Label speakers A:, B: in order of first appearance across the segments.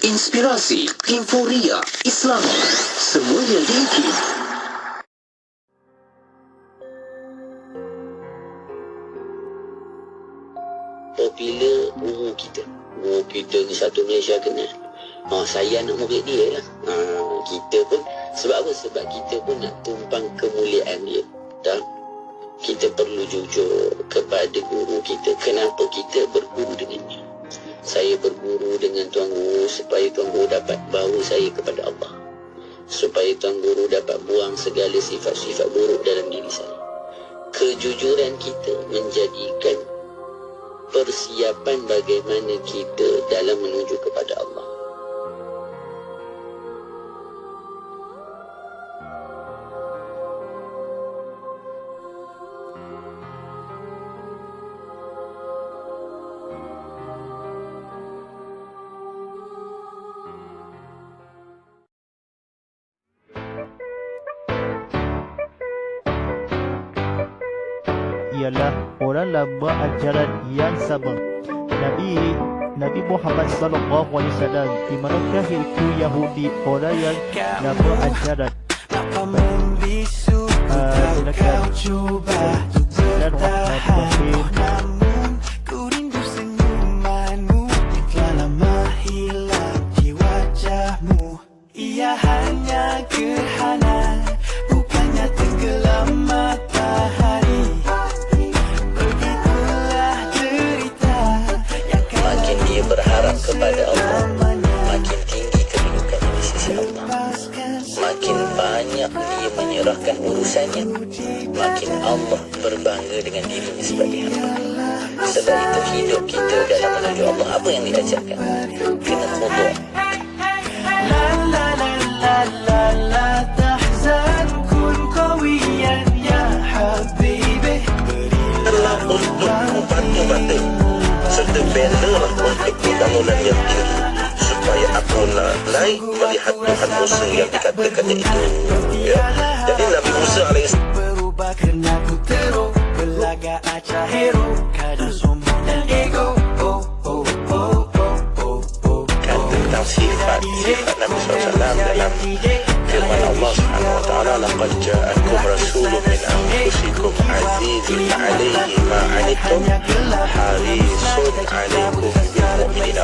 A: inspirasi, euforia, Islam, semuanya diikut.
B: Popular guru kita. Guru kita ni satu Malaysia kenal. Saya nak murid dia lah. Kita pun, sebab apa? Sebab kita pun nak tumpang kemuliaan dia. Dan kita perlu jujur kepada guru kita. Kenapa kita berguru dengannya? Saya berguru dengan Tuan Guru supaya Tuan Guru dapat bawa saya kepada Allah. Supaya Tuan Guru dapat buang segala sifat-sifat buruk dalam diri saya. Kejujuran kita menjadikan persiapan bagaimana kita dalam menuju kepada Allah.
C: Ialah orang lama ajaran yang sama. Nabi Muhammad sallallahu alaihi wasallam, di manakah itu Yahudi, orang yang lama ajaran.
D: Namun ku rindu senyumanmu yang telah lama hilang di wajahmu. Ia hanya gerhana, bukannya tenggelam matahari. Begitulah derita yang
B: makin dia berharap kepada Allah, makin tinggi kedudukannya di sisi Allah. Makin banyak dia menyerahkan urusannya, makin Allah berbangga dengan dirinya sebagai hamba. Sebab itu hidup kita dalam menuju Allah, apa yang diajarkan? Kena khudu'.
D: لا تحزن كن قويا يا حبيبي.
E: Adalah untuk membantu serta benalah untuk pembangunan yang tinggi, supaya aku naik melihat Tuhan Musa yang dikatakannya itu. Jadi Nabi Musa alaihissalam
D: berubah kerana ku teruk, berlagak acah hero, kadang sombong dan ego.
E: tentang sifat Nabi SAW dalam firman Allah Subhanahu wa taala, laqad ja'akum rasulun min anfusikum azizun 'alaihi ma 'anittum harisun 'alaikum bil mu'minina.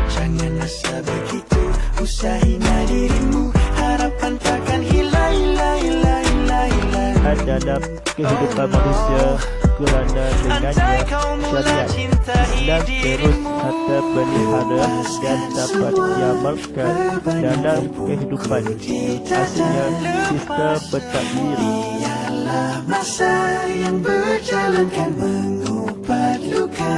D: Jangan rasa begitu, usahinya dirimu, harapan takkan hilang.
C: Dalam kehidupan manusia, kerana dengannya syariat Islam terus terpelihara dan dapat diamalkan dalam kehidupan. Hasilnya sistem bertakdiri.
D: Biarlah masa yang berjalan kan mengubat luka.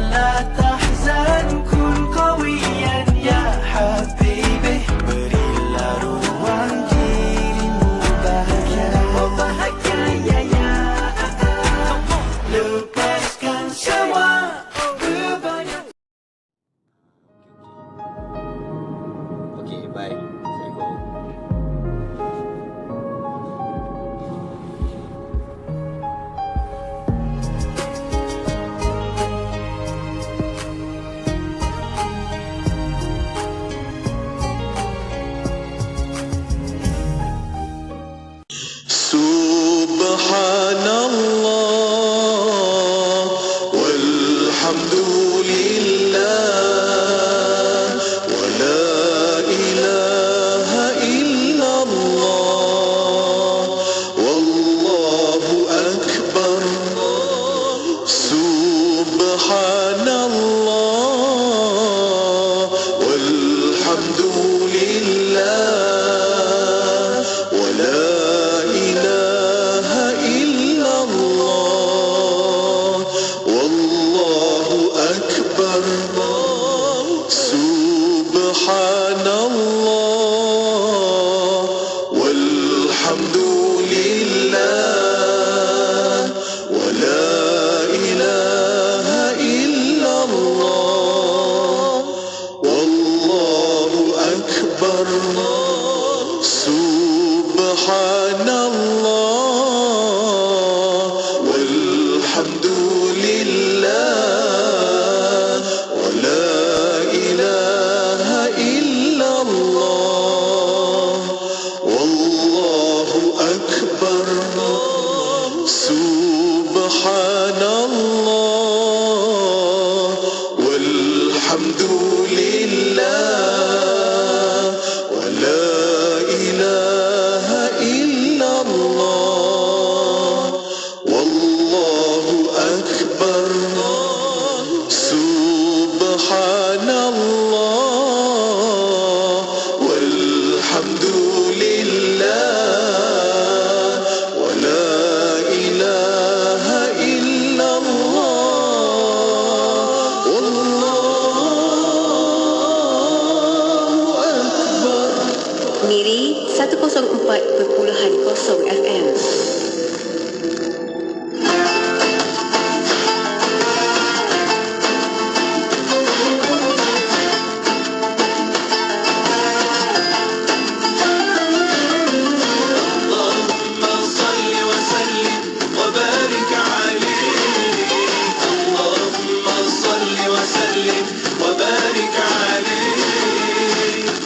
D: La tahzan kun qawiyan ya habibi. Berilah ruang dirimu bahagia. Bahagia ya. Lepaskan semua beban.
B: Okay, bye. Saya go.
F: Subhanallah walhamdulillah wa la ilaha illallah wallahu akbar. Subhanallah walhamdulillah wa la ilaha illallah wallahu akbar. Subhanallah walhamdulillah wa la ilaha illallah
G: FM.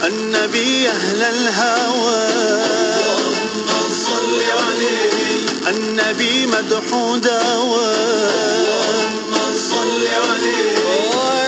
F: النبي أهل الهوى اللهم صل عليه النبي مدح دواء اللهم صل عليه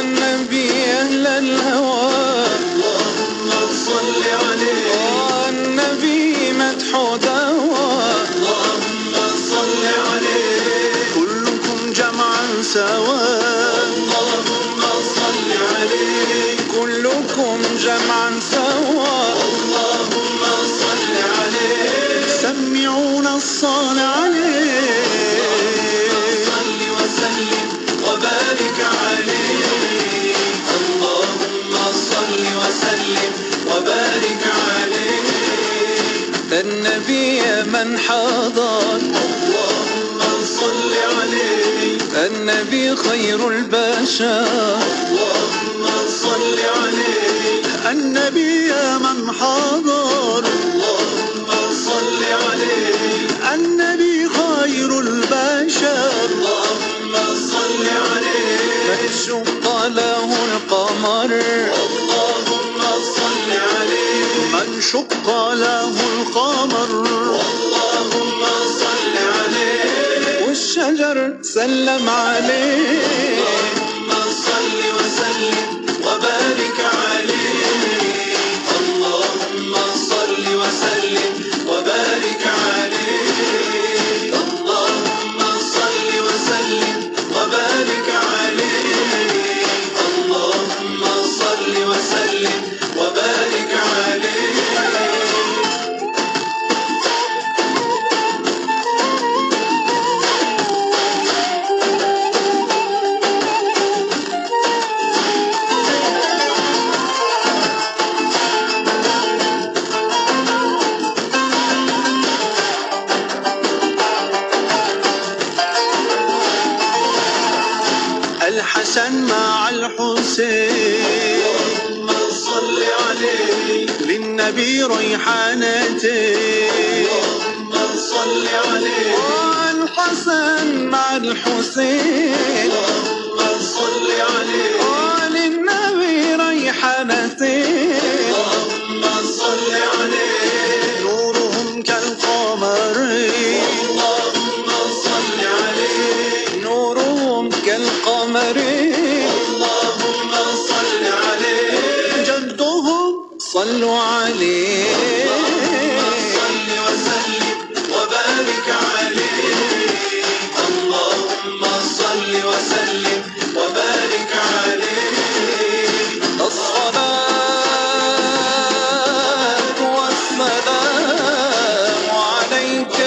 F: النبي أهل الهوى اللهم صل عليه النبي مدح دواء اللهم صل عليه كلكم جمعا سواء اللهم صل عليه كلكم جمعا سواء اللهم صل عليه سمعون الصلاة عليه صل وسلم وبارك عليه اللهم صل وسلم وبارك عليه النبي من حضر اللهم صل عليه النبي خير البشر اللهم صل عليه النبي من حضر اللهم صل عليه النبي خير البشر اللهم صل عليه من شق له القمر اللهم صل عليه من شق له القمر اللهم صل عليه والشجر سلم عليه اللهم صل وسلم وبارك عليه اللهم صل وسلم وبارك عليه اللهم صل وسلم وبارك عليه اللهم صل وسلم وبارك عليه الحسن مع الحسين اللهم صل عليه للنبي ريحانتين اللهم صل عليه الحسن مع الحسين اللهم صل عليه للنبي ريحانتين اللهم صل عليه نورهم كالقمر اللهم صل عليه نورهم كالقمر اللهم صل عليه جدهم صلوا عليه صل وسلم وبارك عليه اللهم صل وسلم وبارك عليه الصلاة والسلام عليك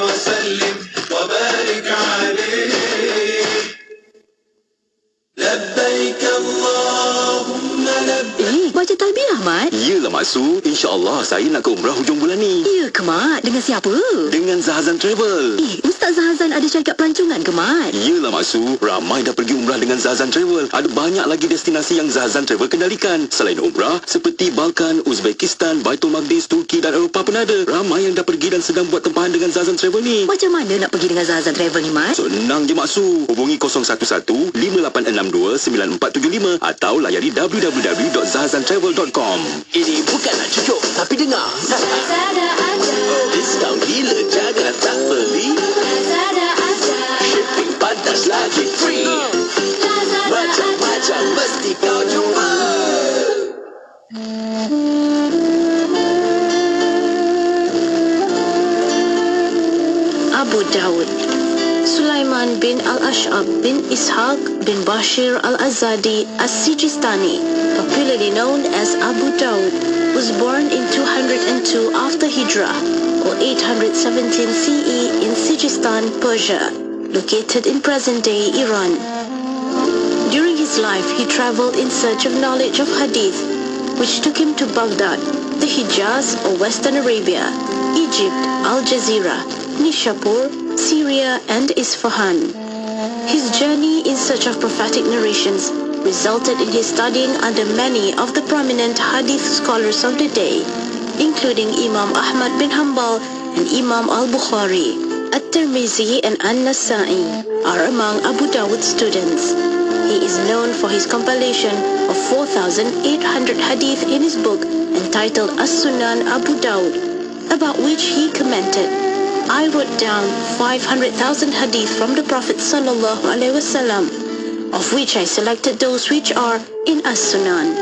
F: وسلم وبارك عليه لبيك اللهم لبيك
G: Baca talbiyah, Mat.
A: Iyalah Mak Su, insya-Allah saya nak ke umrah hujung bulan ni.
G: Ya ke, Mat? Dengan siapa?
A: Dengan Zahazan Travel.
G: Ustaz Zahazan ada syarikat pelancongan ke, Mat?
A: Iyalah Mak Su, ramai dah pergi umrah dengan Zahazan Travel. Ada banyak lagi destinasi yang Zahazan Travel kendalikan. Selain umrah, seperti Balkan, Uzbekistan, Baitul Maqdis, Turki dan Eropah pun ada. Ramai yang dah pergi dan sedang buat tempahan dengan Zahazan Travel ni.
G: Macam mana nak pergi dengan Zahazan Travel ni, Mat?
A: Senang je Mak Su. Hubungi 011-5862-9475 atau layari www.zahazantravel.com. Ini bukanlah cukup, tapi dengar. Diskaun gila, jangan tak beli. Shipping pantas lagi free. Macam-macam mesti kau jumpa.
H: Sulaiman bin Al-Ash'ab bin Ishaq bin Bashir Al-Azadi As-Sijistani, popularly known as Abu Dawud, was born in 202 after Hijrah, or 817 CE in Sijistan, Persia, located in present-day Iran. During his life, he traveled in search of knowledge of hadith, which took him to Baghdad, the Hijaz or Western Arabia, Egypt, Al Jazeera, Nishapur, Syria and Isfahan. His journey in search of prophetic narrations resulted in his studying under many of the prominent hadith scholars of the day, including Imam Ahmad bin Hanbal and Imam al-Bukhari. At-Tirmizi and An-Nasa'i are among Abu Dawud's students. He is known for his compilation of 4,800 hadith in his book entitled As-Sunan Abu Dawud, about which he commented, "I wrote down 500,000 hadith from the Prophet sallallahu alaihi wasallam, of which I selected those which are in As-Sunan."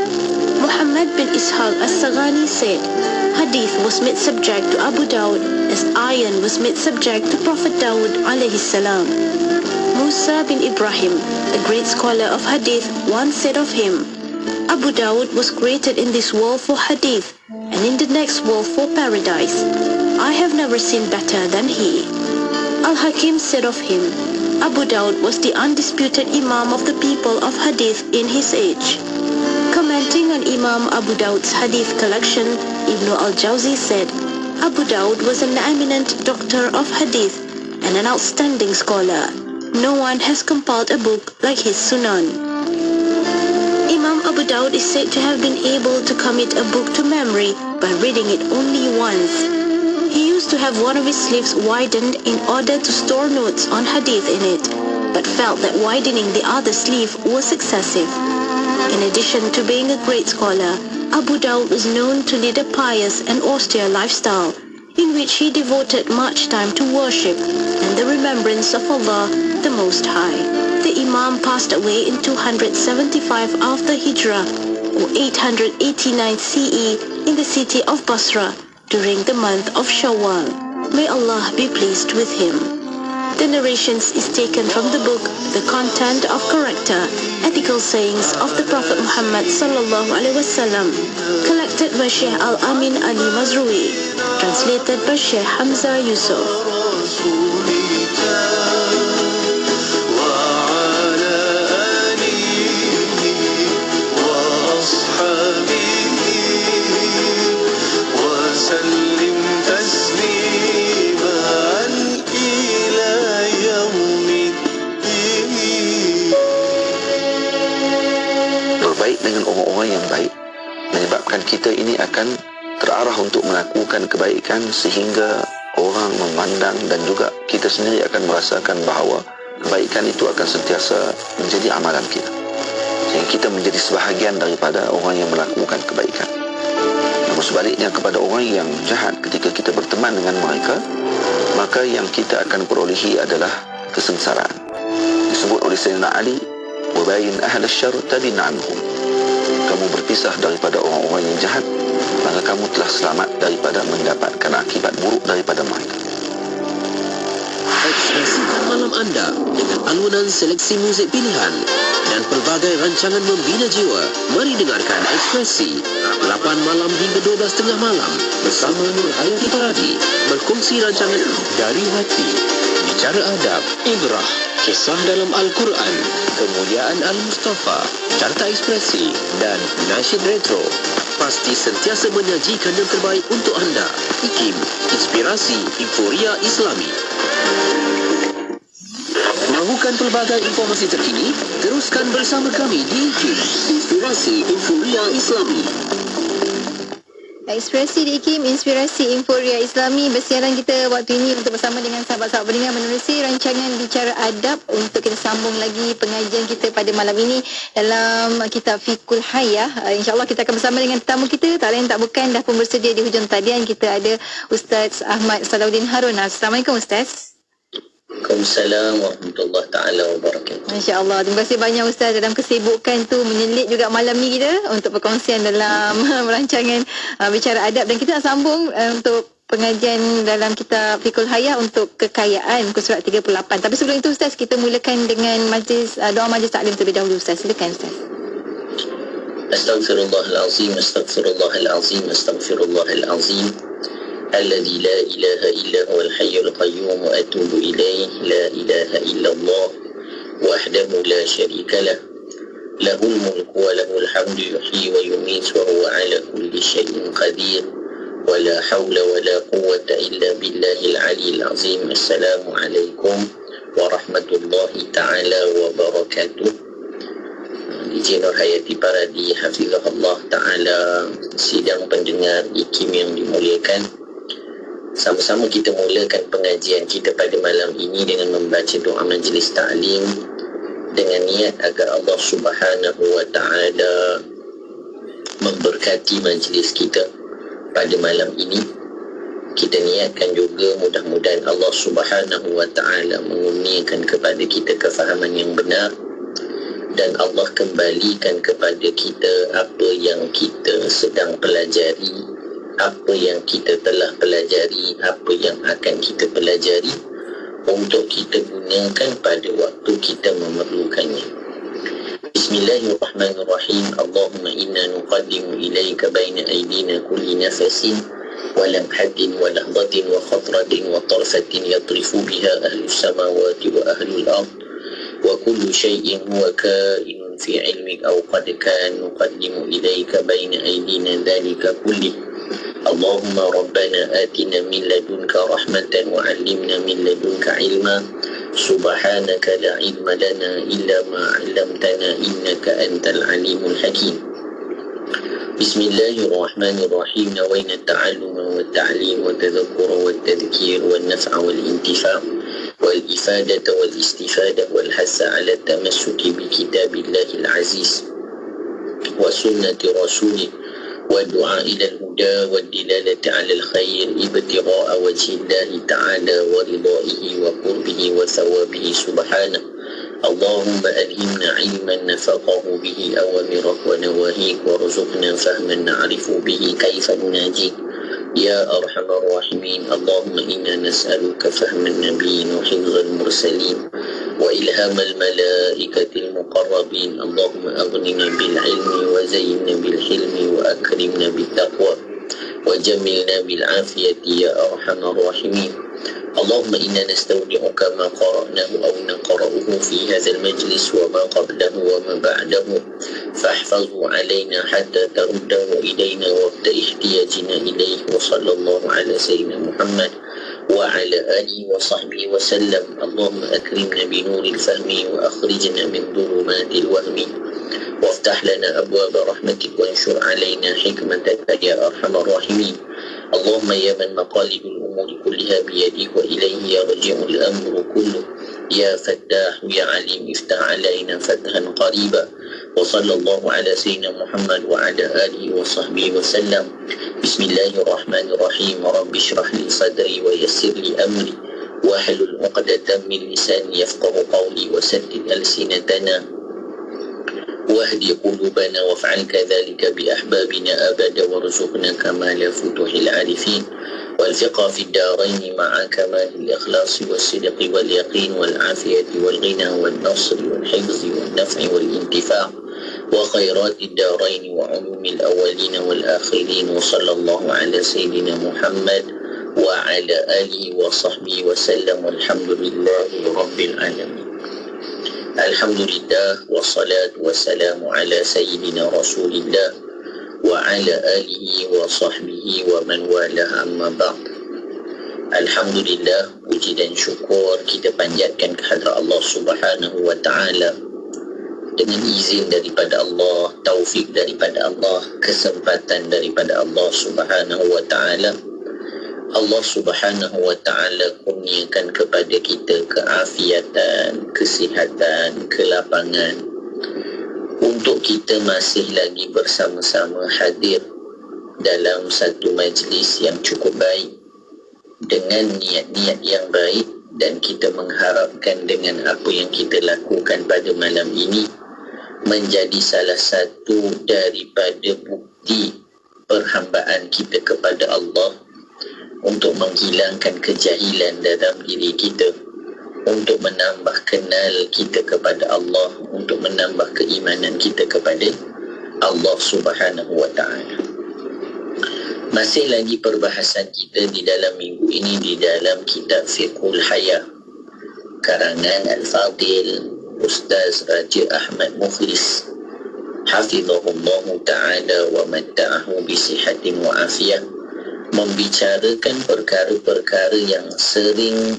H: Muhammad bin Ishaq As-Saghani said, "Hadith was made subject to Abu Dawud as iron was made subject to Prophet Dawud alaihi salam." Musa bin Ibrahim, a great scholar of hadith, once said of him, "Abu Dawud was created in this world for hadith, and in the next world for paradise. I have never seen better than he." Al-Hakim said of him, "Abu Dawud was the undisputed imam of the people of hadith in his age." Commenting on Imam Abu Dawud's hadith collection, Ibn al-Jawzi said, "Abu Dawud was an eminent doctor of hadith and an outstanding scholar. No one has compiled a book like his Sunan." Imam Abu Dawud is said to have been able to commit a book to memory by reading it only once. He used to have one of his sleeves widened in order to store notes on hadith in it, but felt that widening the other sleeve was excessive. In addition to being a great scholar, Abu Dawud was known to lead a pious and austere lifestyle, in which he devoted much time to worship and the remembrance of Allah, the Most High. The Imam passed away in 275 after Hijrah, or 889 CE, in the city of Basra during the month of Shawwal. May Allah be pleased with him. The narrations is taken from the book The Content of Character, Ethical Sayings of the Prophet Muhammad sallallahu alaihi wasallam, collected by Sheikh Al-Amin Ali Mazrui, translated by Sheikh Hamza Yusuf.
I: Berbaik dengan orang-orang yang baik menyebabkan kita ini akan terarah untuk melakukan kebaikan sehingga orang memandang dan juga kita sendiri akan merasakan bahawa kebaikan itu akan sentiasa menjadi amalan kita, sehingga kita menjadi sebahagian daripada orang yang melakukan kebaikan. Namun sebaliknya, kepada orang yang jahat, ketika kita berteman dengan mereka, maka yang kita akan perolehi adalah kesengsaraan. Disebut oleh Sayyidina Ali, "Wabayin ahla syarr tabin anhum." Kamu berpisah daripada orang-orang yang jahat, maka kamu telah selamat daripada mendapatkan akibat buruk daripada mereka.
J: Ekspresikan malam anda dengan alunan seleksi muzik pilihan dan pelbagai rancangan membina jiwa. Mari dengarkan Ekspresi 8 malam hingga 12 tengah malam bersama Nur Hayati Paradi, berkongsi rancangan Dari Hati, Bicara Adab, Ibrah, Kisah dalam Al-Quran, Kemuliaan Al-Mustafa, Carta Ekspresi dan Nasyid Retro. Pasti sentiasa menyajikan yang terbaik untuk anda. IKIM, Inspirasi Inforia Islami. Mahukan pelbagai informasi terkini? Teruskan bersama kami di IKIM, Inspirasi Inforia Islami.
K: Ekspresi di IKIM, Inspirasi Inforia Islami. Bersiaran kita waktu ini untuk bersama dengan sahabat-sahabat pendengar menerusi rancangan Bicara Adab untuk kita sambung lagi pengajian kita pada malam ini dalam kitab Fiqhul Hayah. InsyaAllah kita akan bersama dengan tetamu kita, tak lain tak bukan, dah pun bersedia di hujung talian. Kita ada Ustaz Ahmad Salahuddin Harun. Assalamualaikum Ustaz.
B: Waalaikumsalam warahmatullahi ta'ala wabarakatuh.
K: Masya Allah, terima kasih banyak Ustaz dalam kesibukan tu menyelit juga malam ni kita untuk perkongsian dalam rancangan Bicara Adab, dan kita nak sambung untuk pengajian dalam kitab Fiqhul Hayah untuk kekayaan, muka surat 38. Tapi sebelum itu Ustaz, kita mulakan dengan majlis doa majlis taklim terlebih dahulu Ustaz. Silakan Ustaz.
B: Astaghfirullahalazim, astaghfirullahalazim, astaghfirullahalazim. Alladzi la ilaha illa huwal hayyul qayyum wa atubu ilaih. La ilaha illallah wahdahu la syarika lah. Lahul mulku wa lahul hamdu yuhyi wa yumiit wa huwa ala kulli syai'in qadir. Wa la hawla wa la quwwata illa billahil aliyyil azim. Assalamualaikum warahmatullahi taala wabarakatuh. DJ Nur Hayati Paradi hafizahullah taala, sidang pendengar IKIM yang dimuliakan. Sama-sama kita mulakan pengajian kita pada malam ini dengan membaca doa majlis ta'lim dengan niat agar Allah Subhanahu wa taala memberkati majlis kita pada malam ini. Kita niatkan juga mudah-mudahan Allah Subhanahu wa taala mengurniakan kepada kita kefahaman yang benar, dan Allah kembalikan kepada kita apa yang kita sedang pelajari, apa yang kita telah pelajari, apa yang akan kita pelajari untuk kita gunakan pada waktu kita memerlukannya. Bismillahirrahmanirrahim. Allahumma inna nuqaddimu ilaika baina aydina kulli nafasin wa lamhatin wa lahdatin wa khatratin wa tarfatin yatrifu biha ahlus samawati wa ahlul ard wa kullu syai'in huwa kainun fi ilmik aw qad kan nuqaddimu ilaika baina aydina dhalika kullih. Allahumma rabbana atina min ladunka rahmatan wa 'allimna min ladunka ilma. Subhanaka la ilma lana illa ma 'allamtana innaka antal alimul hakim. Bismillahirrahmanirrahim. Nawayna at-ta'alluma wa at-ta'lim wa tadhakkura wa at-tadhkir wa an-naf'a wal intifa' والإفادة والاستفادة والحث على التمسك بكتاب الله العزيز وسنة رسوله والدعاء إلى الهدى والدلالة على الخير ابتغاء وجه الله تعالى ورضائه وقربه وثوابه سبحانه. اللهم ألهمنا علما نفقه به أوامرك ونواهيك وارزقنا فهما نعرف به كيف نناجيك يا أرحم الراحمين. اللهم إنا نسألك فهم النبيين وحفظ المرسلين وإلهام الملائكة المقربين. اللهم أغننا بالعلم وزينا بالحلم وأكرمنا بالتقوى وجملنا بالعافية يا أرحم الراحمين. اللهم إنا نستودعك ما قرأناه أو نقرأه في هذا المجلس وما قبله وما بعده، فاحفظه علينا حتى ترده إلينا وقت احتياجنا إليه. وصلى الله على سيدنا محمد وعلى آله وصحبه وسلم. اللهم أكرمنا بنور الفهم وأخرجنا من ظلمات الوهم وافتح لنا أبواب رحمتك وانشر علينا حكمتك يا أرحم الراحمين. اللهم يا من مقاليد الأمور كلها بيدك وإليه يرجع الأمر كله، يا فتاح يا عليم افتح علينا فتحا قريبا. وصلى الله على سيدنا محمد وعلى آله وصحبه وسلم. بسم الله الرحمن الرحيم. رب اشرح لي صدري ويسر لي أمري واحلل عقدة من لساني يفقه قولي وسدد ألسنتنا واهدي قلوبنا وافعل كذلك بأحبابنا أبدا وارزقنا كمال فتوح العارفين والفقه في الدارين مع كمال الإخلاص والصدق واليقين والعافية والغنى والنصر والحفظ والنفع والانتفاع وخيرات الدارين وعلوم الأولين والآخرين. وصلى الله على سيدنا محمد وعلى آله وصحبه وسلم. والحمد لله رب العالمين. Alhamdulillah wassalatu wassalamu ala sayyidina Rasulillah wa ala alihi wa sahbihi wa man wala amma ba'd. Alhamdulillah, puji dan syukur kita panjatkan kehadrat Allah Subhanahu wa taala. Dengan izin daripada Allah, taufik daripada Allah, kesempatan daripada Allah Subhanahu wa taala, Allah Subhanahu wa ta'ala kurniakan kepada kita keafiatan, kesihatan, kelapangan untuk kita masih lagi bersama-sama hadir dalam satu majlis yang cukup baik dengan niat-niat yang baik, dan kita mengharapkan dengan apa yang kita lakukan pada malam ini menjadi salah satu daripada bukti perhambaan kita kepada Allah untuk menghilangkan kejahilan dalam diri kita, untuk menambah kenal kita kepada Allah, untuk menambah keimanan kita kepada Allah Subhanahu wa ta'ala. Masih lagi perbahasan kita di dalam minggu ini di dalam kitab Fiqhul Haya karangan Al-Fadil Ustaz Raja Ahmad Mukhlis hafizahullah ta'ala wa matta'ahu bisihatin wa afiyah, membicarakan perkara-perkara yang sering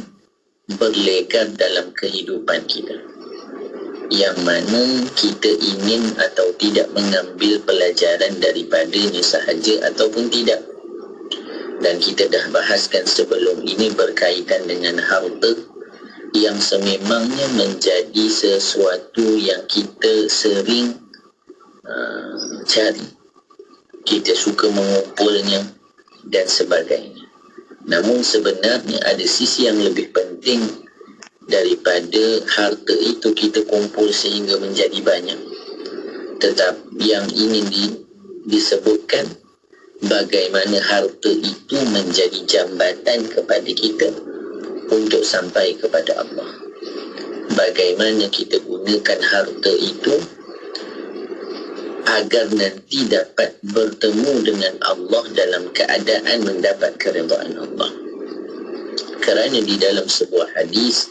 B: berlegar dalam kehidupan kita, yang mana kita ingin atau tidak mengambil pelajaran daripadanya sahaja ataupun tidak. Dan kita dah bahaskan sebelum ini berkaitan dengan harta yang sememangnya menjadi sesuatu yang kita sering cari, kita suka mengumpulnya dan sebagainya. Namun sebenarnya ada sisi yang lebih penting daripada harta itu kita kumpul sehingga menjadi banyak. Tetapi yang ingin disebutkan bagaimana harta itu menjadi jambatan kepada kita untuk sampai kepada Allah. Bagaimana kita gunakan harta itu agar nanti dapat bertemu dengan Allah dalam keadaan mendapat keridhaan Allah. Kerana di dalam sebuah hadis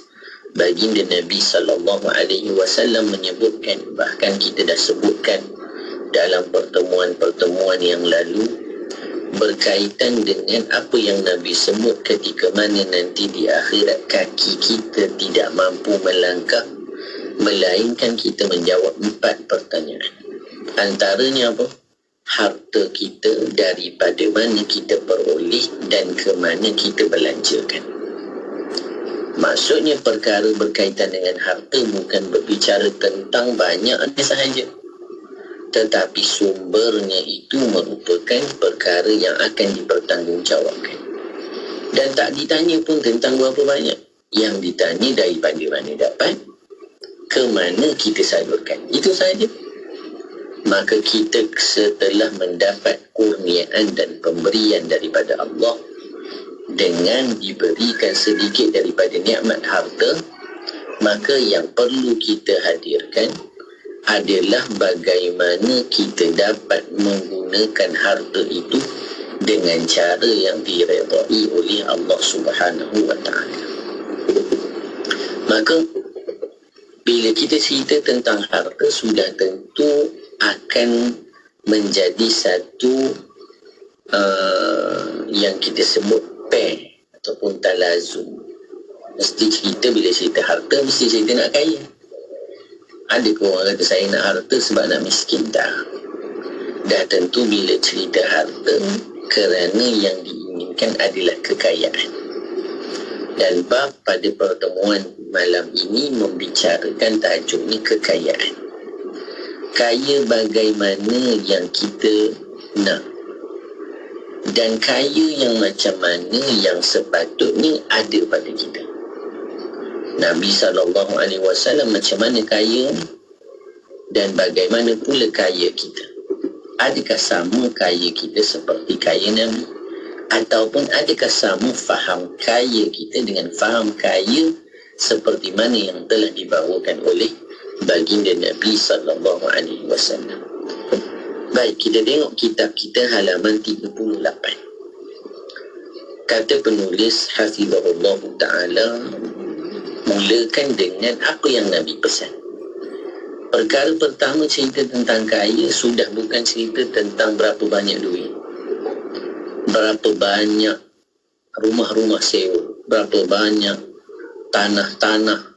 B: baginda Nabi SAW menyebutkan, bahkan kita dah sebutkan dalam pertemuan-pertemuan yang lalu, berkaitan dengan apa yang Nabi sebut ketika mana nanti di akhirat kaki kita tidak mampu melangkah, melainkan kita menjawab 4 pertanyaan. Antaranya apa? Harta kita daripada mana kita peroleh dan ke mana kita belanjakan. Maksudnya perkara berkaitan dengan harta bukan berbicara tentang banyaknya sahaja, tetapi sumbernya itu merupakan perkara yang akan dipertanggungjawabkan. Dan tak ditanya pun tentang berapa banyak. Yang ditanya daripada mana dapat, ke mana kita salurkan. Itu sahaja. Maka kita setelah mendapat kurniaan dan pemberian daripada Allah dengan diberikan sedikit daripada nikmat harta, maka yang perlu kita hadirkan adalah bagaimana kita dapat menggunakan harta itu dengan cara yang diredai oleh Allah Subhanahu wa ta'ala. Maka bila kita cerita tentang harta, sudah tentu akan menjadi satu yang kita sebut pair ataupun talazum. Mesti cerita, bila cerita harta mesti cerita nak kaya. Ada ke orang kata saya nak harta sebab nak miskin? Tak. Dah tentu bila cerita harta, kerana yang diinginkan adalah kekayaan. Dan bab pada pertemuan malam ini membicarakan tajuknya kekayaan. Kaya bagaimana yang kita nak, dan kaya yang macam mana yang sepatutnya ada pada kita. Nabi SAW macam mana kaya dan bagaimana pula kaya kita. Adakah sama kaya kita seperti kaya Nabi, ataupun adakah sama faham kaya kita dengan faham kaya seperti mana yang telah dibawakan oleh baginda Nabi SAW. Baik, kita tengok kitab kita halaman 38. Kata penulis hafizahullah ta'ala, mulakan dengan apa yang Nabi pesan. Perkara pertama cerita tentang kaya sudah bukan cerita tentang berapa banyak duit, berapa banyak rumah-rumah sewa, berapa banyak tanah-tanah,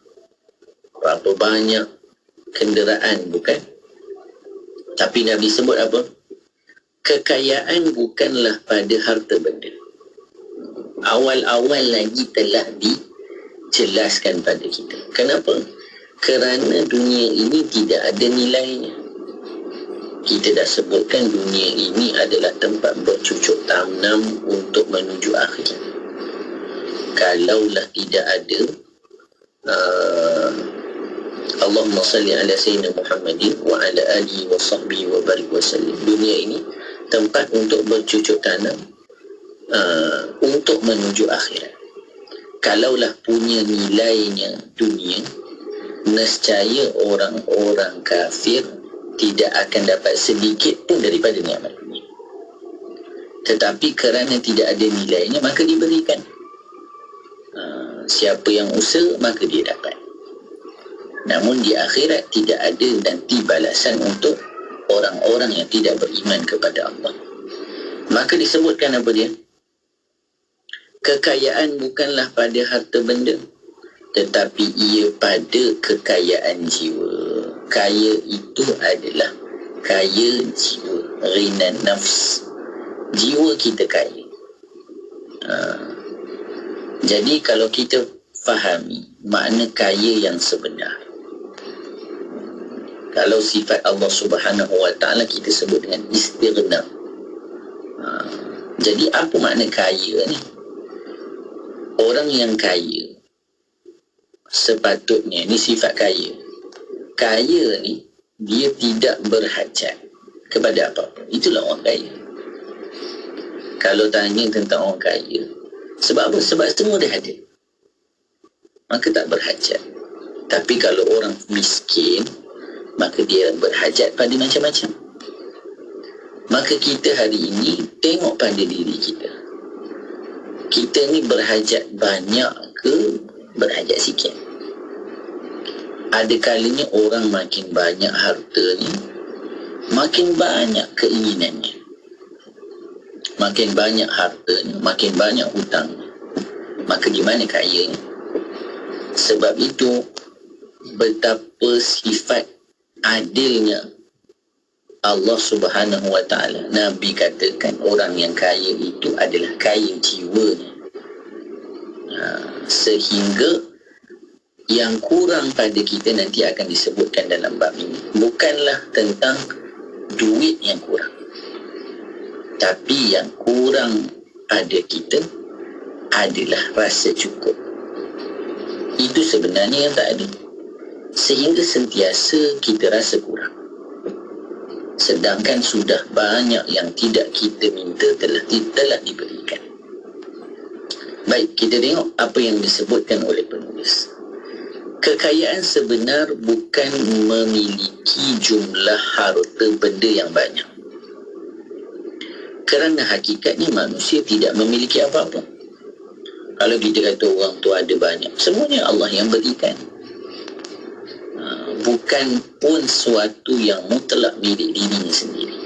B: berapa banyak kenderaan, bukan. Tapi Nabi sebut apa? Kekayaan bukanlah pada harta benda. Awal-awal lagi telah dijelaskan pada kita. Kenapa? Kerana dunia ini tidak ada nilainya. Kita dah sebutkan dunia ini adalah tempat bercucuk tanam untuk menuju akhir. Kalaulah tidak ada Allahumma salli ala sayyidina Muhammadin wa ala alihi wa sahbihi wa barik wa sallim. Dunia ini tempat untuk bercucuk tanam, untuk menuju akhirat. Kalaulah punya nilainya dunia, nescaya orang-orang kafir tidak akan dapat sedikit pun daripada nikmat dunia. Tetapi kerana tidak ada nilainya, maka diberikan. Siapa yang usaha, maka dia dapat. Namun di akhirat tidak ada nanti balasan untuk orang-orang yang tidak beriman kepada Allah. Maka disebutkan apa dia? Kekayaan bukanlah pada harta benda, tetapi ia pada kekayaan jiwa. Kaya itu adalah kaya jiwa, ghina nafs. Jiwa kita kaya. Jadi kalau kita fahami makna kaya yang sebenar, kalau sifat Allah Subhanahu Wa Taala kita sebut dengan istighna. Jadi apa makna kaya ni? Orang yang kaya sepatutnya, ni sifat kaya. Kaya ni dia tidak berhajat kepada apa-apa. Itulah orang kaya. Kalau tanya tentang orang kaya, sebab apa? Sebab semua dia ada, maka tak berhajat. Tapi kalau orang miskin, maka dia berhajat pada macam-macam. Maka kita hari ini tengok pada diri kita. Kita ni berhajat banyak ke berhajat sikit? Ada kalanya orang makin banyak harta ni, makin banyak keinginannya. Makin banyak hartanya, makin banyak hutangnya. Maka gimana kayanya? Sebab itu, betapa sifat adilnya Allah Subhanahu Wa Taala. Nabi katakan orang yang kaya itu adalah kaya jiwanya. Sehingga yang kurang pada kita nanti akan disebutkan dalam bab ini bukanlah tentang duit yang kurang, tapi yang kurang pada kita adalah rasa cukup. Itu sebenarnya yang tak ada, sehingga sentiasa kita rasa kurang. Sedangkan sudah banyak yang tidak kita minta telah diberikan. Baik, kita tengok apa yang disebutkan oleh penulis. Kekayaan sebenar bukan memiliki jumlah harta benda yang banyak. Kerana hakikatnya manusia tidak memiliki apa-apa. Kalau kita kata orang tu ada banyak, semuanya Allah yang berikan. Bukan pun suatu yang mutlak milik dirinya sendiri.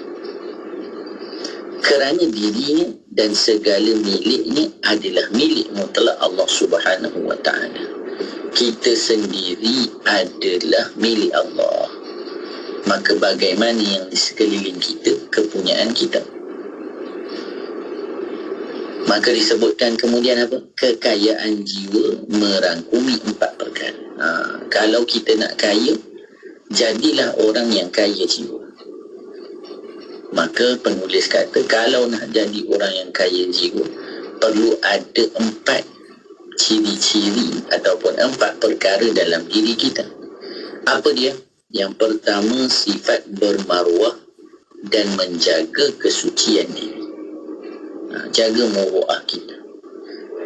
B: Kerana dirinya dan segala miliknya adalah milik mutlak Allah Subhanahu Wa Taala. Kita sendiri adalah milik Allah. Maka bagaimana yang di sekeliling kita, kepunyaan kita. Maka disebutkan kemudian apa? Kekayaan jiwa merangkumi 4 perkara. Kalau kita nak kaya, jadilah orang yang kaya jiwa. Maka penulis kata, kalau nak jadi orang yang kaya jiwa, perlu ada 4 ciri-ciri ataupun 4 perkara dalam diri kita. Apa dia? Yang pertama, sifat bermaruah dan menjaga kesucian diri. Jaga maruah kita,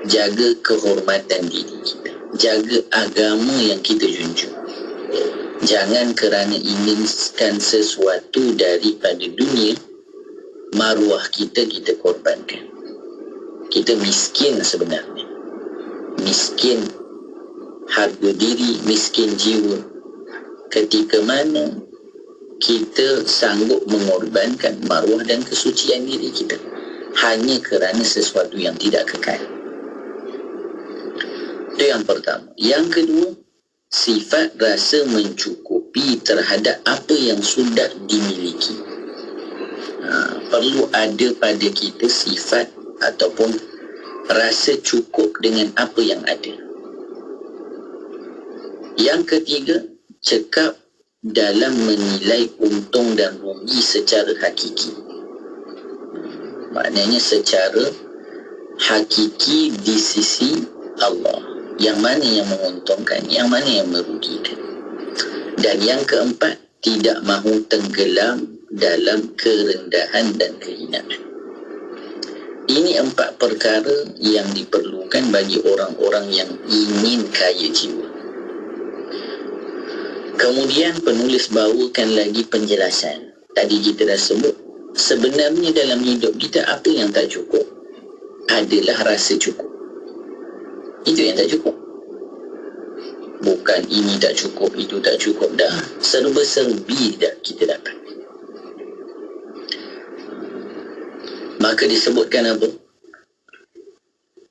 B: jaga kehormatan diri kita, jaga agama yang kita junjung. Jangan kerana inginkan sesuatu daripada dunia, maruah kita korbankan. Kita miskin sebenarnya, miskin harga diri, miskin jiwa. Ketika mana kita sanggup mengorbankan maruah dan kesucian diri kita hanya kerana sesuatu yang tidak kekal. Itu yang pertama. Yang kedua, sifat rasa mencukupi terhadap apa yang sudah dimiliki. Perlu ada pada kita sifat ataupun rasa cukup dengan apa yang ada. Yang ketiga, cekap dalam menilai untung dan rugi secara hakiki. Maknanya secara hakiki di sisi Allah. Yang mana yang menguntungkan, yang mana yang merugikan. Dan yang keempat, tidak mahu tenggelam dalam kerendahan dan kehinaan. Ini 4 perkara yang diperlukan bagi orang-orang yang ingin kaya jiwa. Kemudian penulis bawakan lagi penjelasan. Tadi kita dah sebut, sebenarnya dalam hidup kita apa yang tak cukup adalah rasa cukup. Itu yang tak cukup. Bukan ini tak cukup, itu tak cukup. Dah serba-serbi dah kita dapat. Maka disebutkan apa?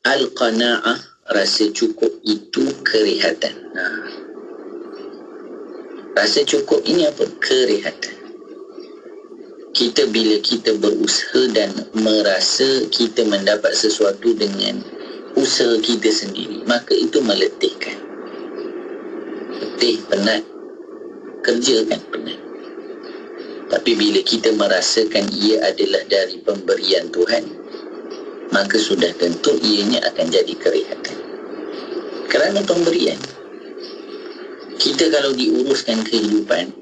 B: Al-qana'ah, rasa cukup itu kerehatan. Rasa cukup ini apa? Kerehatan. Kita bila kita berusaha dan merasa kita mendapat sesuatu dengan usaha kita sendiri, maka itu meletihkan. Letih, penat. Kerja kan penat. Tapi bila kita merasakan ia adalah dari pemberian Tuhan, maka sudah tentu ianya akan jadi kerehatan. Kerana pemberian. Kita kalau diuruskan kehidupan,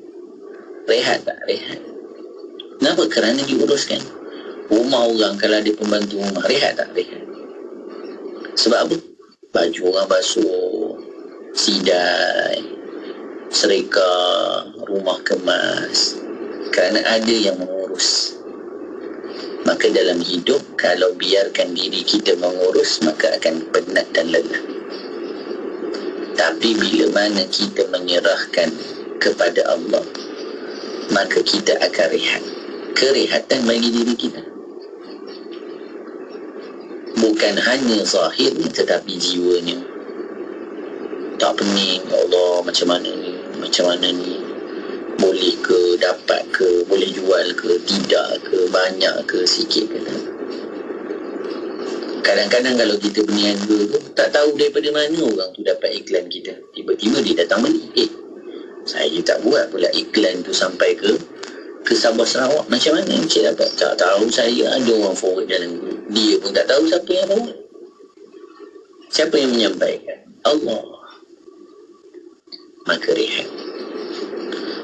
B: rehat tak? Rehat. Kenapa? Kerana diuruskan. Rumah orang kalau ada pembantu rumah, rehat tak? Rehat. Sebab apa? Baju orang basuh, sidai, serika, rumah kemas. Kerana ada yang mengurus. Maka dalam hidup, kalau biarkan diri kita mengurus, maka akan penat dan lelah. Tapi bila mana kita menyerahkan kepada Allah, maka kita akan rehat. Kerehatan bagi diri kita. Bukan hanya zahirnya, tetapi jiwanya. Tak pening, ya Allah, macam mana ni, macam mana ni. Boleh ke, dapat ke, boleh jual ke, tidak ke, banyak ke, sikit ke. Kadang-kadang kalau kita berniaga tu, tak tahu daripada mana orang tu dapat iklan kita. Tiba-tiba dia datang beli. Saya tak buat pula iklan tu sampai ke Sabah Sarawak. Macam mana Encik dapat? Tak tahu, saya ada orang forward dalam group. Dia pun tak tahu siapa yang forward. Siapa yang menyampaikan? Allah. Maka rehat.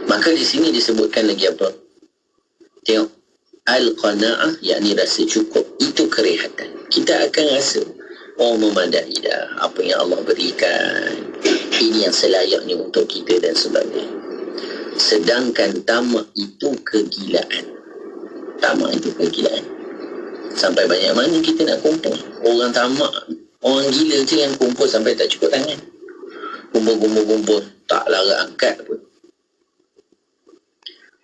B: Maka di sini disebutkan lagi apa? Tengok. Al-qana'ah, yakni rasa cukup. Itu kerehatan. Kita akan rasa, oh memadai dah apa yang Allah berikan. Ini yang selayaknya untuk kita dan sebagainya. Sedangkan tamak itu kegilaan. Tamak itu kegilaan. Sampai banyak mana kita nak kumpul. Orang tamak, orang gila je yang kumpul sampai tak cukup tangan. Kumpul. Tak larat angkat pun.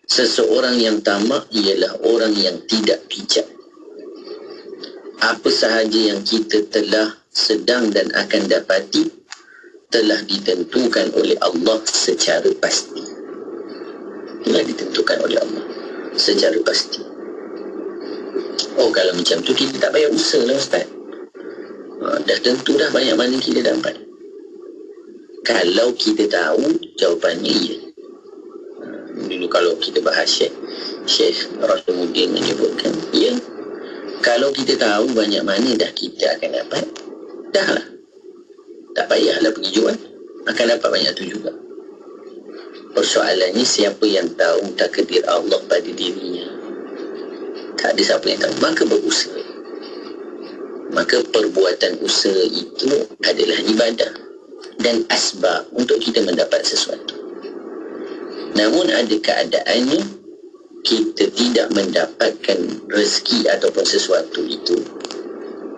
B: Seseorang yang tamak ialah orang yang tidak bijak. Apa sahaja yang kita telah, sedang dan akan dapati telah ditentukan oleh Allah secara pasti. Telah ditentukan oleh Allah secara pasti. Oh, kalau macam tu kita tak payah usaha lah Ustaz. Dah tentu dah banyak mana kita dapat. Kalau kita tahu, jawapannya ya. Dulu kalau kita bahas Syekh Rasuluddin menyebutkan, ya, kalau kita tahu banyak mana dah kita akan dapat, dah lah. Tak payahlah pergi jual, akan dapat banyak tu juga. Persoalannya siapa yang tahu takdir Allah pada dirinya. Tak ada siapa yang tahu, maka berusaha. Maka perbuatan usaha itu adalah ibadah dan asbab untuk kita mendapat sesuatu. Namun ada keadaannya kita tidak mendapatkan rezeki ataupun sesuatu itu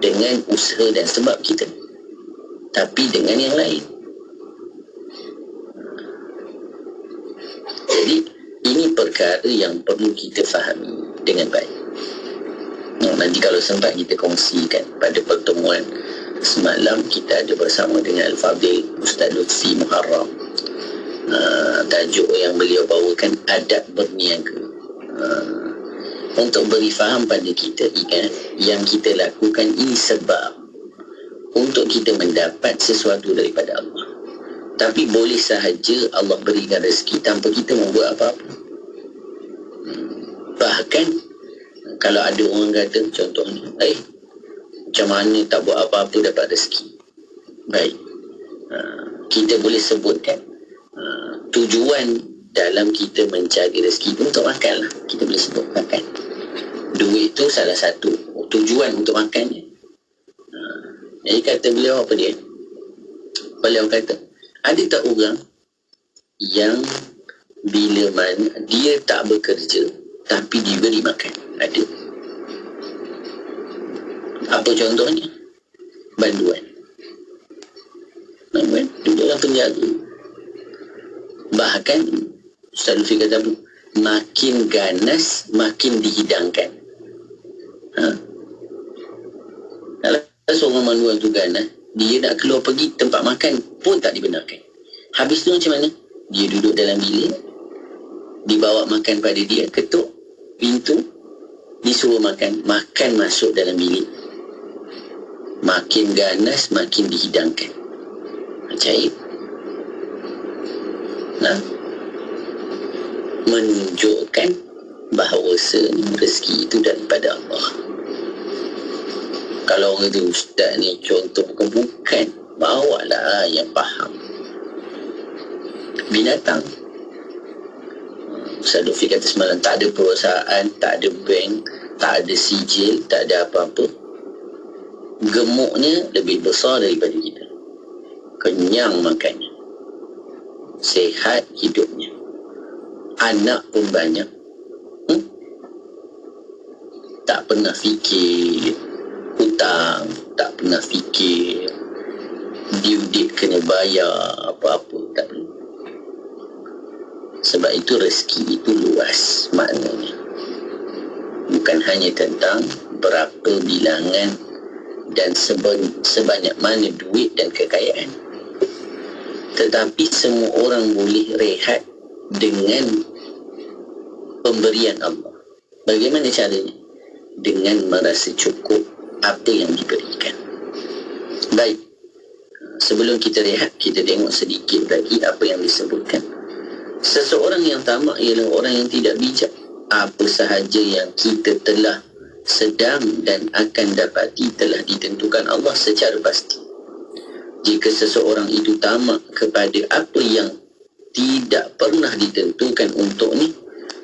B: dengan usaha dan sebab kita, tapi dengan yang lain. Jadi ini perkara yang perlu kita fahami dengan baik. Nanti kalau sempat kita kongsikan. Pada pertemuan semalam kita ada bersama dengan Al-Fadhil Ustaz Lutfi Muharram. Tajuk yang beliau bawakan adab berniaga. Untuk beri faham pada kita, ingat yang kita lakukan ini sebab untuk kita mendapat sesuatu daripada Allah. Tapi boleh sahaja Allah berikan rezeki tanpa kita membuat apa-apa. Bahkan kalau ada orang kata, contohnya, macam mana tak buat apa-apa dapat rezeki. Baik, kita boleh sebutkan tujuan dalam kita mencari rezeki itu untuk makan lah. Kita boleh sebut makan. Duit tu salah satu tujuan untuk makannya. Jadi kata beliau apa dia? Beliau kata, ada tak orang yang bila mana dia tak bekerja tapi diberi makan? Ada. Apa contohnya? Banduan. Duduk dalam penjara. Bahkan Ustaz Lutfi kata apa? Makin ganas, makin dihidangkan. Kalau seorang manual tu ganas, dia nak keluar pergi tempat makan pun tak dibenarkan. Habis tu macam mana? Dia duduk dalam bilik, dibawa makan pada dia, ketuk pintu, disuruh makan, makan masuk dalam bilik. Makin ganas, makin dihidangkan. Ajaib. Menunjukkan bahawa rezeki itu daripada Allah. Kalau orang tu, ustaz ni contoh bukan, bawalah yang faham. Binatang. Ustaz Lutfi kata semalam, tak ada perusahaan, tak ada bank, tak ada sijil, tak ada apa-apa. Gemuknya lebih besar daripada kita. Kenyang makannya. Sehat hidupnya. Anak pun banyak. Tak pernah fikir hutang, tak pernah fikir due date kena bayar apa-apa, tak perlu. Sebab itu rezeki itu luas maknanya. Bukan hanya tentang berapa bilangan dan sebanyak mana duit dan kekayaan, tetapi semua orang boleh rehat dengan pemberian Allah. Bagaimana caranya? Dengan merasa cukup apa yang diberikan. Baik, sebelum kita rehat, kita tengok sedikit lagi apa yang disebutkan. Seseorang yang tamak ialah orang yang tidak bijak. Apa sahaja yang kita telah sedang dan akan dapati telah ditentukan Allah secara pasti. Jika seseorang itu tamak kepada apa yang tidak pernah ditentukan untuknya,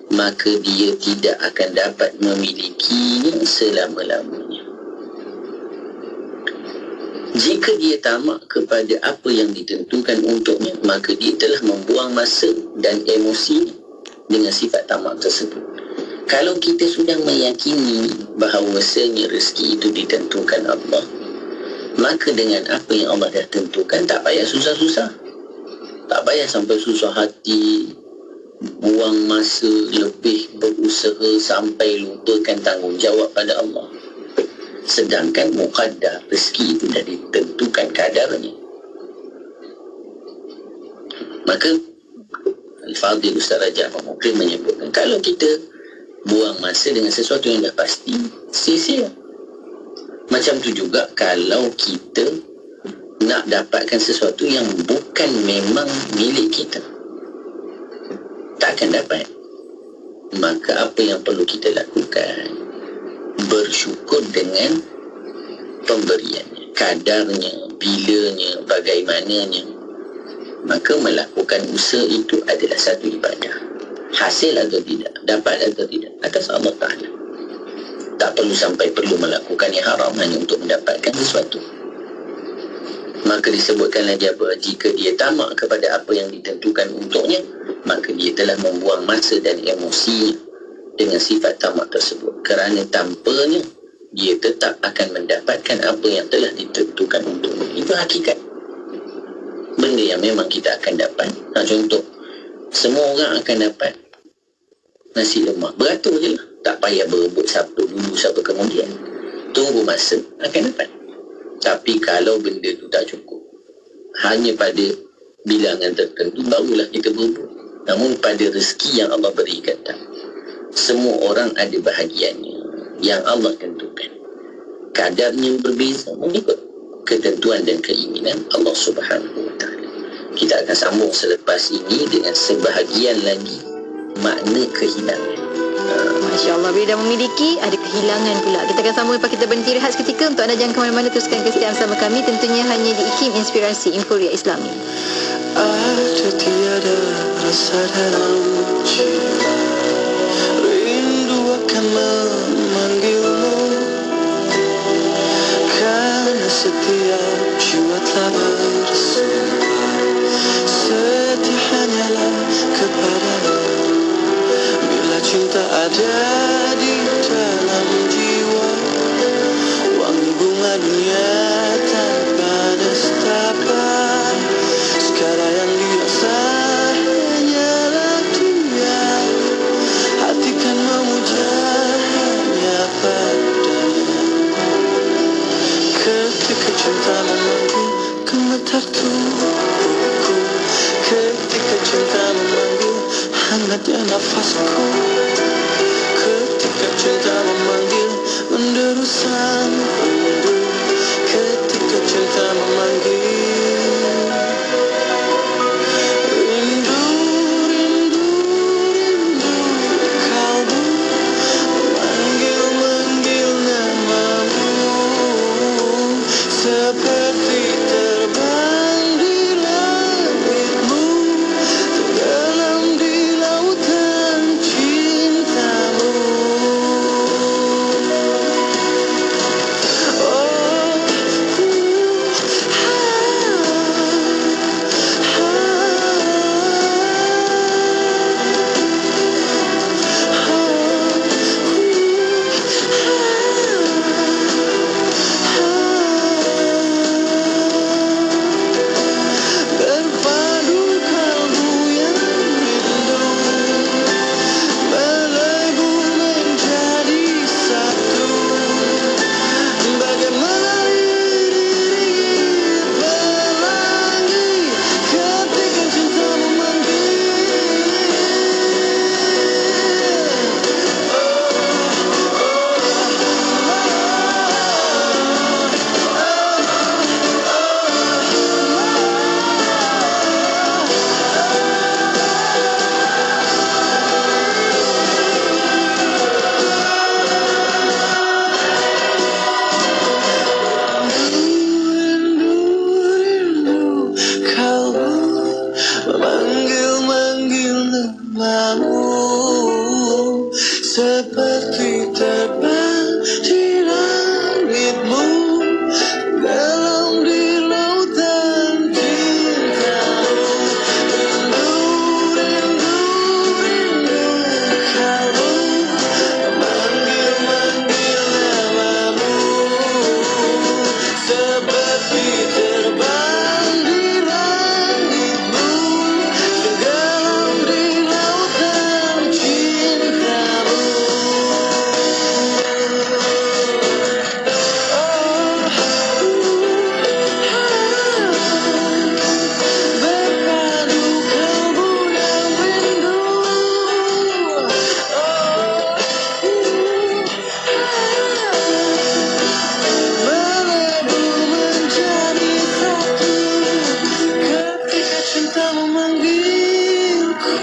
B: maka dia tidak akan dapat memilikinya selama-lamanya. Jika dia tamak kepada apa yang ditentukan untuknya, maka dia telah membuang masa dan emosi dengan sifat tamak tersebut. Kalau kita sudah meyakini bahawasanya rezeki itu ditentukan Allah, maka dengan apa yang Allah dah tentukan, tak payah susah-susah. Tak payah sampai susah hati, buang masa lebih berusaha sampai lupakan tanggungjawab pada Allah. Sedangkan muqaddar, rezeki itu dah ditentukan kadarnya. Maka Al-Fadhil Ustaz Raja Ahmad Mukrim menyebutkan, kalau kita buang masa dengan sesuatu yang dah pasti, sia-sia. Macam tu juga kalau kita nak dapatkan sesuatu yang bukan memang milik kita, tak akan dapat. Maka apa yang perlu kita lakukan? Bersyukur dengan pemberiannya, kadarnya, bilanya, bagaimananya. Maka melakukan usaha itu adalah satu ibadah. Hasil atau tidak, dapat atau tidak, atas Allah Ta'ala. Tak perlu sampai perlu melakukan yang haram hanya untuk mendapatkan sesuatu. Maka disebutkan lagi apa? Jika dia tamak kepada apa yang ditentukan untuknya, maka dia telah membuang masa dan emosinya dengan sifat tamak tersebut. Kerana tanpanya, dia tetap akan mendapatkan apa yang telah ditentukan untuknya. Itu hakikat. Benda yang memang kita akan dapat. Contoh, semua orang akan dapat nasi lemak. Beratur je lah. Tak payah berebut siapa dulu, siapa kemudian. Tunggu masa, akan dapat. Tapi kalau benda tu tak cukup, hanya pada bilangan tertentu, barulah kita berebut. Namun pada rezeki yang Allah berikan, tak. Semua orang ada bahagiannya yang Allah tentukan. Kadarnya berbeza mengikut ketentuan dan keinginan Allah Subhanahu Wa Taala. Kita akan sambung selepas ini dengan sebahagian lagi makna kehilangan.
K: Masya Allah, bila dah memiliki, ada kehilangan pula. Kita akan sambung lepas kita berhenti rehat seketika. Untuk anda jangan ke mana-mana, teruskan kesetiaan bersama kami. Tentunya hanya di IKIM Inspirasi Inforia Islami.
D: Ada tiada rasa dalam jiwa, rindu akan memanggilmu, jadi dalam jiwa, wangi bunga dunia tanpa nestapa. Sekarang yang dirasa hanyalah dia, hati kan memuja hanya padanya. Ketika cinta memanggil, gemetar tubuhku. Ketika cinta memanggil, hangatnya nafasku. Ketika cinta memanggil, menderu sang rindu. Ketika cinta memanggil, rindu, rindu, rindu. Kalbu memanggil-manggil namamu, seperti terbang di langitmu, tenggelam di lautan cintamu. Berpadu kalbu yang rindu, melebur menjadi satu. Bagaimana diri pelangi ketika cinta memanggil. Rindu, kalbu memanggil-manggil namamu, seperti terbang di langitmu, dalam di lautan cintamu. Rindu, rindu, rindu, kalbu memanggil-manggil namamu, seperti terbang di langitmu, tenggelam di lautan cintamu. Berpadu kalbu yang rindu, melebur menjadi satu ketika cinta memanggilku.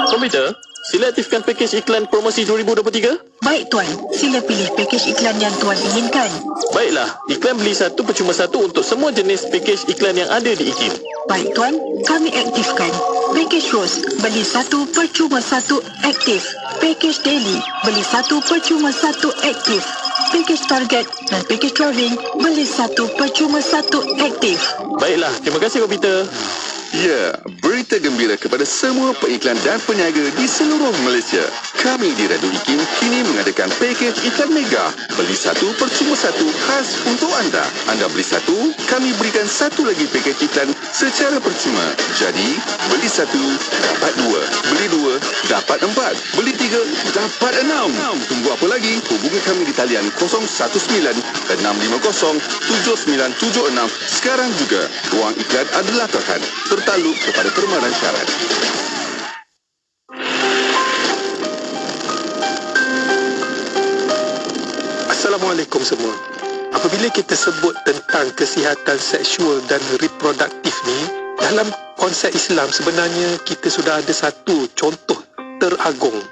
A: Komputer, sila aktifkan pakej iklan promosi 2023.
G: Baik Tuan, sila pilih pakej iklan yang Tuan inginkan.
A: Baiklah, iklan beli satu percuma satu untuk semua jenis pakej iklan yang ada di IKIM.
G: Baik Tuan, kami aktifkan. Pakej Rose, beli satu percuma satu aktif. Pakej Daily, beli satu percuma satu aktif. Pakej Target dan pakej Travelling, beli satu percuma satu aktif.
A: Baiklah, terima kasih komputer.
L: Ya, berita gembira kepada semua pengiklan dan peniaga di seluruh Malaysia. Kami di Radio IKIM kini mengadakan pakej iklan mega. Beli satu percuma satu khas untuk anda. Anda beli satu, kami berikan satu lagi pakej iklan secara percuma. Jadi, beli satu, dapat dua. Beli dua, dapat empat. Beli tiga, dapat enam. Tunggu apa lagi? Hubungi kami di talian 019-650-7976 sekarang juga. Ruang iklan adalah terhad. Bertakluk kepada permainan syarat.
M: Assalamualaikum semua. Apabila kita sebut tentang kesihatan seksual dan reproduktif ni, dalam konsep Islam sebenarnya kita sudah ada satu contoh teragung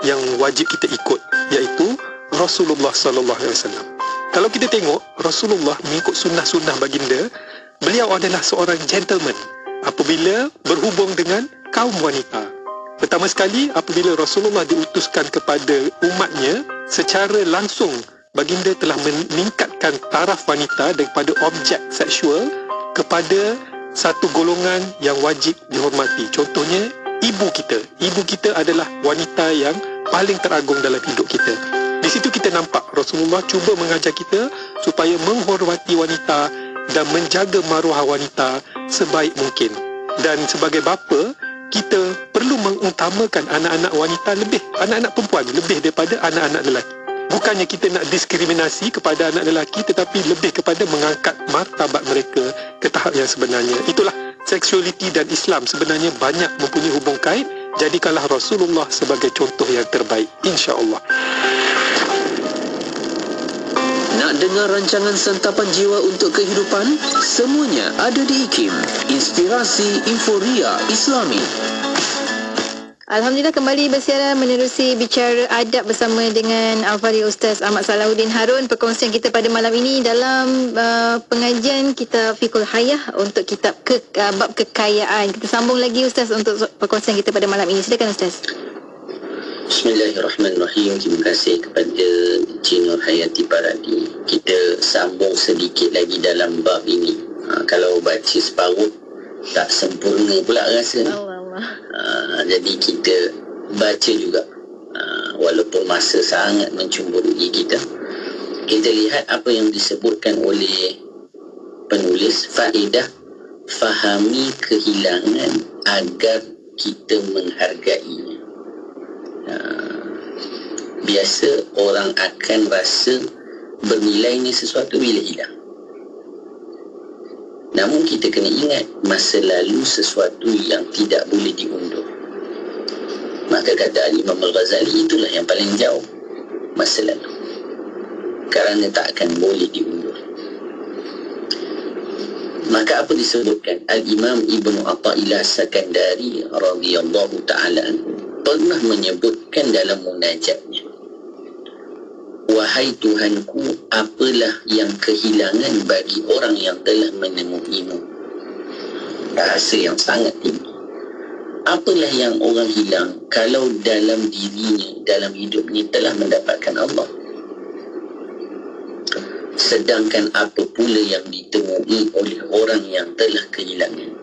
M: yang wajib kita ikut, iaitu Rasulullah sallallahu alaihi wasallam. Kalau kita tengok Rasulullah mengikut sunnah-sunnah baginda, beliau adalah seorang gentleman apabila berhubung dengan kaum wanita. Pertama sekali, apabila Rasulullah diutuskan kepada umatnya secara langsung baginda telah meningkatkan taraf wanita daripada objek seksual kepada satu golongan yang wajib dihormati. Contohnya, ibu kita. Ibu kita adalah wanita yang paling teragung dalam hidup kita. Di situ kita nampak Rasulullah cuba mengajar kita supaya menghormati wanita dan menjaga maruah wanita sebaik mungkin. Dan sebagai bapa, kita perlu mengutamakan anak-anak wanita lebih, anak-anak perempuan lebih daripada anak-anak lelaki. Bukannya kita nak diskriminasi kepada anak lelaki, tetapi lebih kepada mengangkat martabat mereka ke tahap yang sebenarnya. Itulah seksualiti dan Islam sebenarnya banyak mempunyai hubung kait. Jadikanlah Rasulullah sebagai contoh yang terbaik, insya-Allah.
J: Nak dengar rancangan Santapan Jiwa untuk Kehidupan? Semuanya ada di IKIM. Inspirasi Inforia Islami.
K: Alhamdulillah, kembali bersiaran menerusi Bicara Adab bersama dengan Al-Fadhil Ustaz Ahmad Salahuddin Harun. Perkongsian kita pada malam ini dalam pengajian kita Fiqhul Hayah untuk kitab bab kekayaan. Kita sambung lagi Ustaz untuk perkongsian kita pada malam ini. Silakan Ustaz.
B: Bismillahirrahmanirrahim. Terima kasih kepada Cik Nur Hayati Paradi. Kita sambung sedikit lagi dalam bab ini. Kalau baca separuh tak sempurna pula rasa. Jadi kita baca juga, walaupun masa sangat mencumburui kita. Kita lihat apa yang disebutkan oleh penulis. Faedah, fahami kehilangan agar kita menghargainya. Biasa orang akan rasa bernilainya sesuatu bila hilang. Namun kita kena ingat, masa lalu sesuatu yang tidak boleh diundur. Maka kata Imam Al-Ghazali, itulah yang paling jauh, masa lalu, kerana tak akan boleh diundur. Maka apa disebutkan? Al-Imam Ibnu Athaillah Sakandari radhiyallahu ta'ala pernah menyebutkan dalam munajatnya, wahai Tuhanku, apalah yang kehilangan bagi orang yang telah menemuimu? Bahasa yang sangat tinggi. Apalah yang orang hilang kalau dalam dirinya, dalam hidupnya telah mendapatkan Allah? Sedangkan apa pula yang ditemui oleh orang yang telah kehilangan?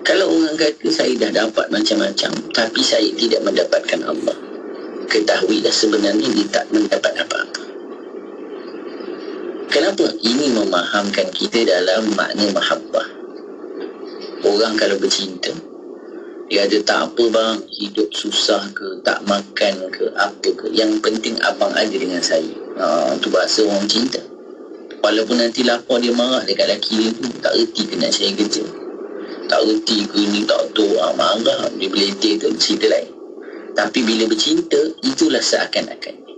B: Kalau orang kata saya dah dapat macam-macam tapi saya tidak mendapatkan Allah, ketahuilah sebenarnya dia tak mendapat apa-apa. Kenapa? Ini memahamkan kita dalam makna mahabbah. Orang kalau bercinta, dia ada tak apa bang, hidup susah ke, tak makan ke, apa ke, yang penting abang ada dengan saya. Itu bahasa orang cinta. Walaupun nanti lapar dia marah dekat lelaki dia tu, tak erti ke nak saya kerja, tak erti ke ni, tak tahu, marah, dia beledek tu, cerita lain. Tapi bila bercinta, itulah seakan-akannya.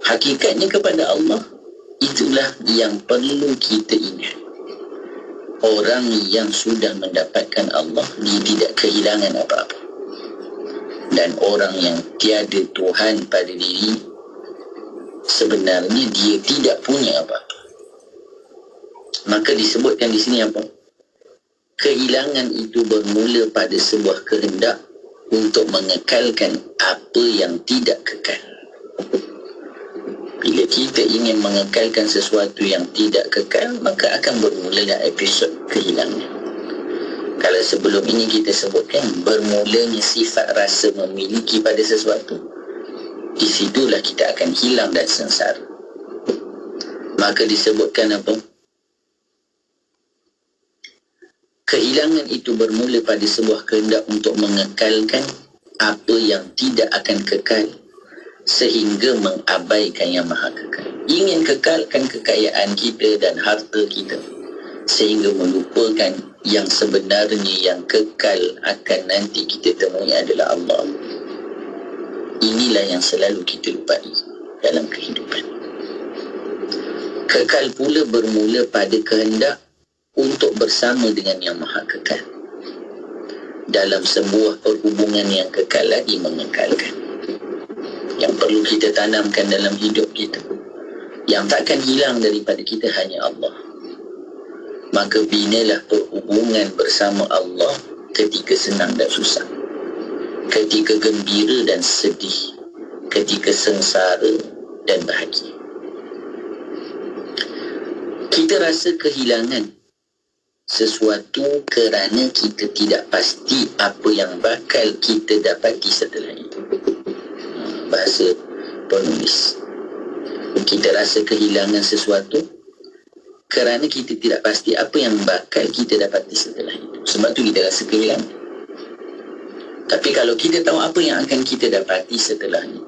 B: Hakikatnya kepada Allah, itulah yang perlu kita ingat. Orang yang sudah mendapatkan Allah, dia tidak kehilangan apa-apa. Dan orang yang tiada Tuhan pada diri, sebenarnya dia tidak punya apa-apa. Maka disebutkan di sini apa? Kehilangan itu bermula pada sebuah kehendak untuk mengekalkan apa yang tidak kekal. Bila kita ingin mengekalkan sesuatu yang tidak kekal, maka akan bermulalah episod kehilangan. Kalau sebelum ini kita sebutkan bermulanya sifat rasa memiliki pada sesuatu, di situlah kita akan hilang dan sengsara. Maka disebutkan apa? Kehilangan itu bermula pada sebuah kehendak untuk mengekalkan apa yang tidak akan kekal, sehingga mengabaikan yang maha kekal. Ingin kekalkan kekayaan kita dan harta kita, sehingga melupakan yang sebenarnya yang kekal akan nanti kita temui adalah Allah. Inilah yang selalu kita lupai dalam kehidupan. Kekal pula bermula pada kehendak untuk bersama dengan yang maha kekal. Dalam sebuah perhubungan yang kekal lagi mengekalkan, yang perlu kita tanamkan dalam hidup kita, yang takkan hilang daripada kita hanya Allah. Maka binalah perhubungan bersama Allah ketika senang dan susah, ketika gembira dan sedih, ketika sengsara dan bahagia. Kita rasa kehilangan sesuatu kerana kita tidak pasti apa yang bakal kita dapati setelah itu. Bahasa penulis. Kita rasa kehilangan sesuatu kerana kita tidak pasti apa yang bakal kita dapati setelah itu. Sebab tu kita rasa kehilangan. Tapi kalau kita tahu apa yang akan kita dapati setelah itu,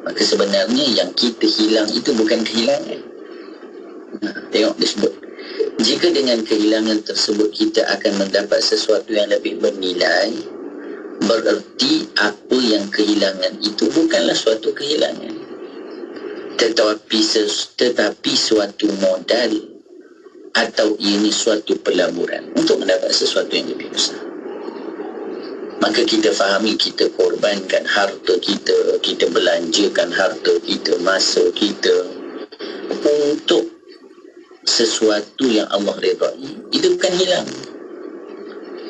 B: maka sebenarnya yang kita hilang itu bukan kehilangan. Tengok dia sebut, jika dengan kehilangan tersebut kita akan mendapat sesuatu yang lebih bernilai, bererti apa yang kehilangan itu bukanlah suatu kehilangan, tetapi suatu modal, atau ini suatu pelaburan untuk mendapat sesuatu yang lebih besar. Maka kita fahami, kita korbankan harta kita, kita belanjakan harta kita, masa kita untuk sesuatu yang Allah redai. Itu bukan hilang,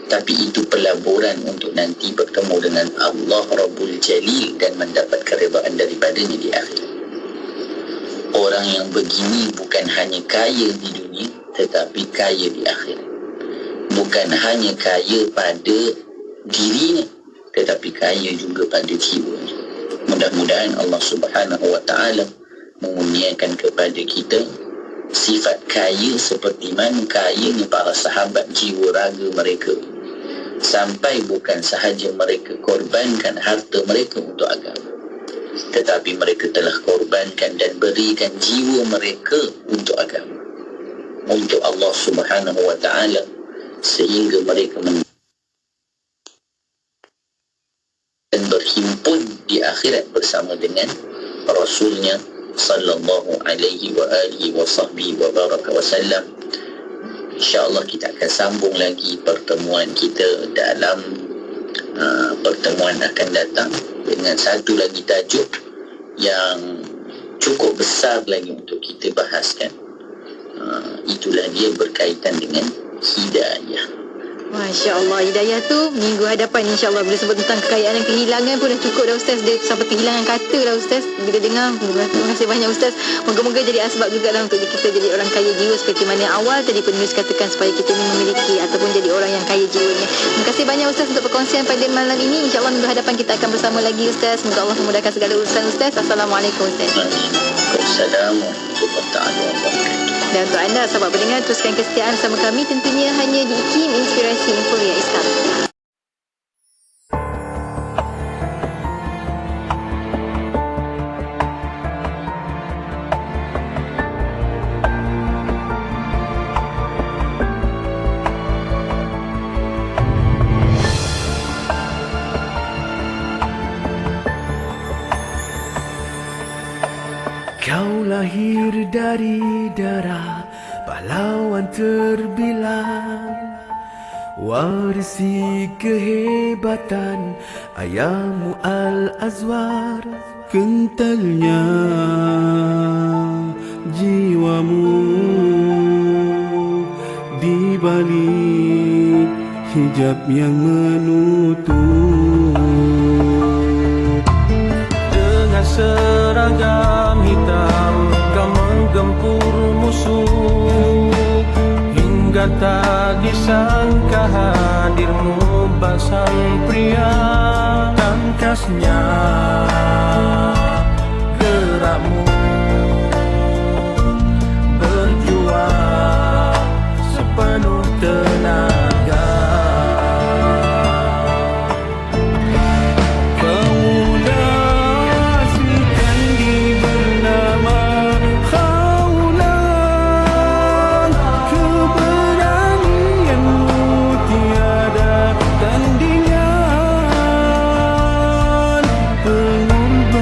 B: tapi itu pelaburan untuk nanti bertemu dengan Allah Rabbul Jalil dan mendapat keredaan daripadanya di akhirat. Orang yang begini bukan hanya kaya di dunia, tetapi kaya di akhirat. Bukan hanya kaya pada dirinya, tetapi kaya juga pada jiwanya. Mudah-mudahan Allah Subhanahu wa ta'ala mengurniakan kepada kita sifat kaya seperti mana kayanya para sahabat jiwa raga mereka, sampai bukan sahaja mereka korbankan harta mereka untuk agama, tetapi mereka telah korbankan dan berikan jiwa mereka untuk agama, untuk Allah Subhanahu wa ta'ala, sehingga mereka dan berhimpun di akhirat bersama dengan Rasulnya sallallahu alaihi wa alihi wa sahbihi wa baraka wa sallam. InsyaAllah kita akan sambung lagi pertemuan kita dalam pertemuan akan datang dengan satu lagi tajuk yang cukup besar lagi untuk kita bahaskan. Itulah dia berkaitan dengan hidayah.
K: Masya Allah, hidayah tu minggu hadapan insyaAllah. Bila sebut tentang kekayaan dan kehilangan pun dah cukup dah Ustaz. Dia sampai kehilangan kata dah Ustaz. Bila dengar, terima kasih banyak Ustaz. Moga-moga jadi asbab juga lah untuk kita jadi orang kaya jiwa, seperti mana yang awal tadi penulis katakan, supaya kita ni memiliki ataupun jadi orang yang kaya jiwanya. Terima kasih banyak Ustaz untuk perkongsian pada malam ini. InsyaAllah minggu hadapan kita akan bersama lagi Ustaz. Semoga Allah memudahkan segala urusan Ustaz. Assalamualaikum Ustaz.
B: Assalamualaikum warahmatullahi wabarakatuh.
K: Dan untuk anda sahabat pendengar, teruskan kesetiaan sama kami tentunya hanya di IKIM Inspirasi Inforia Islam.
D: Kau lahir dari darah pahlawan terbilang, warisi kehebatan ayahmu Al-Azwar. Kentalnya jiwamu di balik hijab yang menutup. Dengan seragam hitam kau menggempur musuh, hingga tak disangka hadirmu basang pria. Tangkasnya gerakmu berjuang sepenuh tenaga. Pengumbang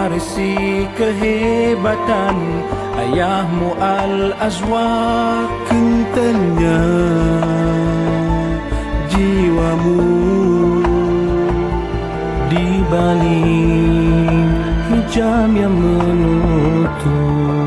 D: mewarisi kehebatan ayahmu Al-Azwar. Kentalnya jiwamu di balik hijab yang menutup